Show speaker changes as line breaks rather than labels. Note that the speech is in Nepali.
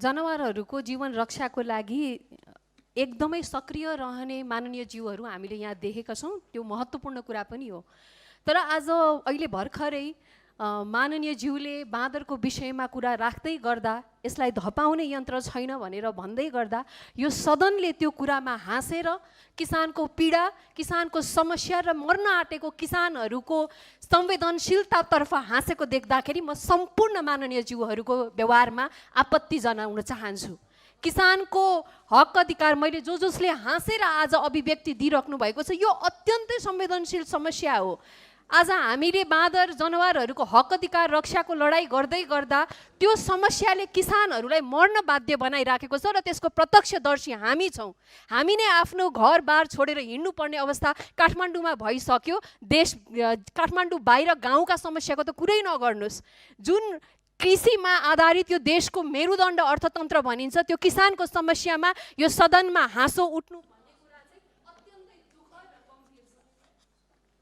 जनावरहरूको जीवन रक्षाको लागि एकदमै सक्रिय रहने माननीय जीवहरू हामीले यहाँ देखेका छौँ। त्यो महत्त्वपूर्ण कुरा पनि हो। तर आज अहिले भर्खरै माननीय ज्यूले बाँदरको विषयमा कुरा राख्दै गर्दा यसलाई धपाउने यन्त्र छैन भनेर भन्दै गर्दा यो सदनले त्यो कुरामा हाँसेर किसानको पीडा, किसानको समस्या र मर्न आँटेको किसानहरूको संवेदनशीलतातर्फ हाँसेको देख्दाखेरि म सम्पूर्ण माननीय ज्यूहरूको व्यवहारमा आपत्ति जनाउन चाहन्छु। किसानको हक अधिकार मैले जसले हाँसेर आज अभिव्यक्ति दिइराख्नु भएको छ, यो अत्यन्तै संवेदनशील समस्या हो। आज हामीले बाँदर जनावरहरूको हक अधिकार रक्षाको लडाइँ गर्दै गर्दा त्यो समस्याले किसानहरूलाई मर्न बाध्य बनाइराखेको छ र त्यसको प्रत्यक्षदर्शी हामी छौँ। हामी नै आफ्नो घरबार छोडेर हिँड्नुपर्ने अवस्था काठमाडौँमा भइसक्यो। काठमाडौँ बाहिर गाउँका समस्याको त कुरै नगर्नुहोस्। जुन कृषिमा आधारित यो देशको मेरुदण्ड अर्थतन्त्र भनिन्छ, त्यो किसानको समस्यामा यो सदनमा हाँसो उठ्नु